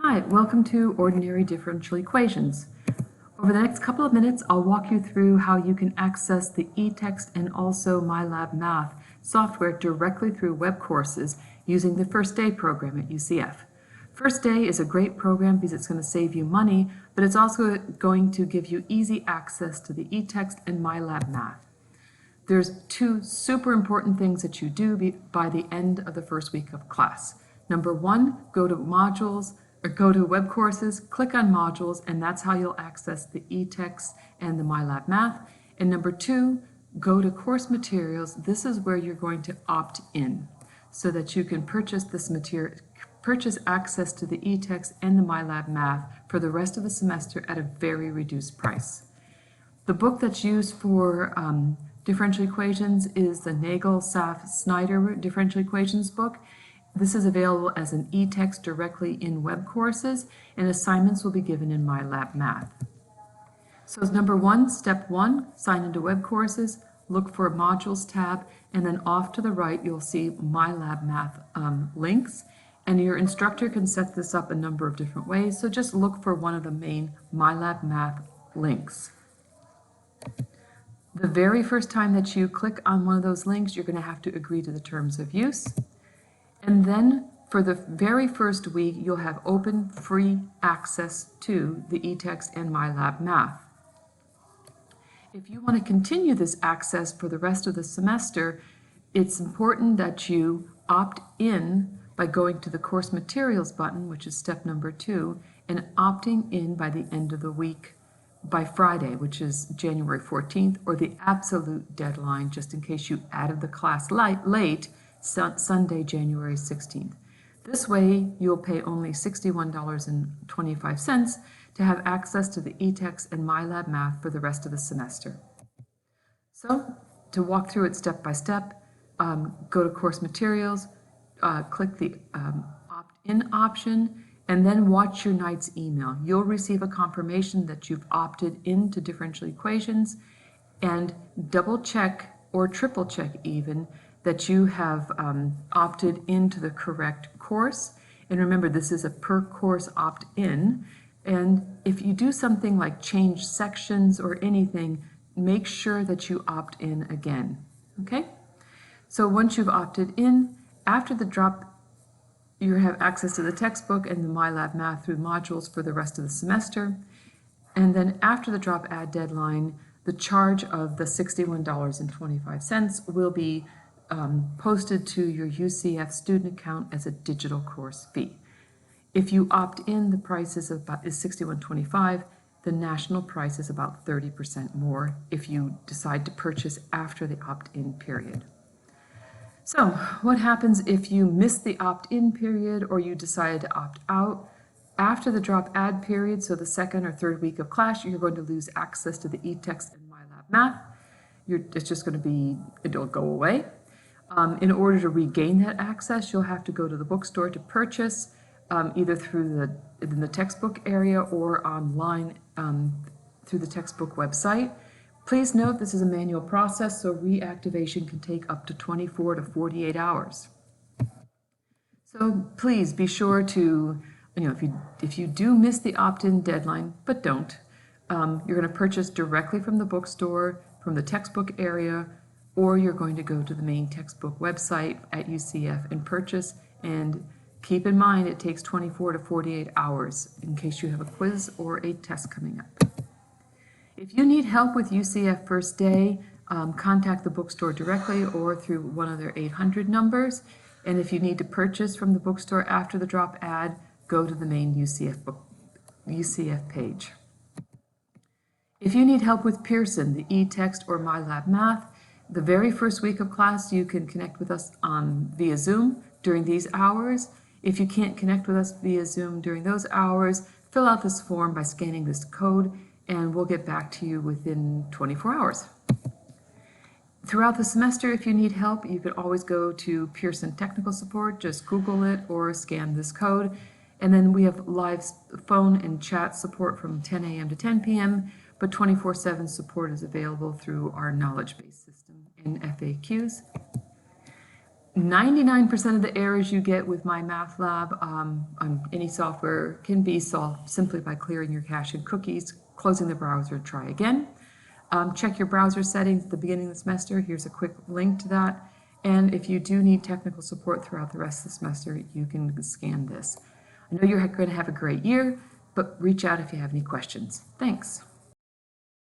Hi, welcome to Ordinary Differential Equations. Over the next couple of minutes, I'll walk you through how you can access the eText and also MyLab Math software directly through web courses using the First Day program at UCF. First Day is a great program because it's going to save you money, but it's also going to give you easy access to the eText and MyLab Math. There's two super important things that you do by the end of the first week of class. Number one, go to modules or go to web courses, click on modules, and that's how you'll access the eText and the MyLab Math. And number two, go to course materials. This is where you're going to opt in so that you can purchase this material, purchase access to the eText and the MyLab Math for the rest of the semester at a very reduced price. The book that's used for differential equations is the Nagel, Saf, Snyder differential equations book. This is available as an eText directly in web courses, and assignments will be given in MyLab Math. So number one, step one, sign into web courses, look for modules tab, and then off to the right you'll see MyLab Math links. And your instructor can set this up a number of different ways, so just look for one of the main MyLab Math links. The very first time that you click on one of those links, you're going to have to agree to the terms of use. And then for the very first week, you'll have open, free access to the eText and MyLab Math. If you want to continue this access for the rest of the semester, it's important that you opt in by going to the course materials button, which is step number 2, and opting in by the end of the week, by Friday, which is January 14th, or the absolute deadline, just in case you added the class late, Sunday, January 16th. This way, you'll pay only $61.25 to have access to the eText and MyLab Math for the rest of the semester. So, to walk through it step by step, go to Course Materials, click the Opt-in option, and then watch your night's email. You'll receive a confirmation that you've opted into differential equations, and double check or triple check even that you have opted into the correct course. And remember, this is a per course opt-in. And if you do something like change sections or anything, make sure that you opt in again, okay? So once you've opted in, after the drop, you have access to the textbook and the MyLab Math through modules for the rest of the semester. And then after the drop add deadline, the charge of the $61.25 will be posted to your UCF student account as a digital course fee. If you opt in, the price is $61.25. The national price is about 30% more if you decide to purchase after the opt-in period. So what happens if you miss the opt-in period or you decide to opt out? After the drop add period, so the second or third week of class, you're going to lose access to the eText and MyLab Math. It's just going to be, it'll go away. In order to regain that access, you'll have to go to the bookstore to purchase, either through the textbook area or online through the textbook website. Please note this is a manual process, so reactivation can take up to 24 to 48 hours. So please be sure to, if you do miss the opt-in deadline, but don't, you're going to purchase directly from the bookstore, from the textbook area, or you're going to go to the main textbook website at UCF and purchase. And keep in mind it takes 24 to 48 hours in case you have a quiz or a test coming up. If you need help with UCF First Day, contact the bookstore directly or through one of their 800 numbers. And if you need to purchase from the bookstore after the drop ad, go to the main UCF page. If you need help with Pearson, the eText or MyLab Math, the very first week of class, you can connect with us via Zoom during these hours. If you can't connect with us via Zoom during those hours, fill out this form by scanning this code, and we'll get back to you within 24 hours. Throughout the semester, if you need help, you can always go to Pearson Technical Support, just Google it or scan this code. And then we have live phone and chat support from 10 a.m. to 10 p.m., but 24/7 support is available through our knowledge base system and FAQs. 99% of the errors you get with MyMathLab on any software can be solved simply by clearing your cache and cookies, closing the browser, try again. Check your browser settings at the beginning of the semester. Here's a quick link to that. And if you do need technical support throughout the rest of the semester, you can scan this. I know you're going to have a great year, but reach out if you have any questions. Thanks.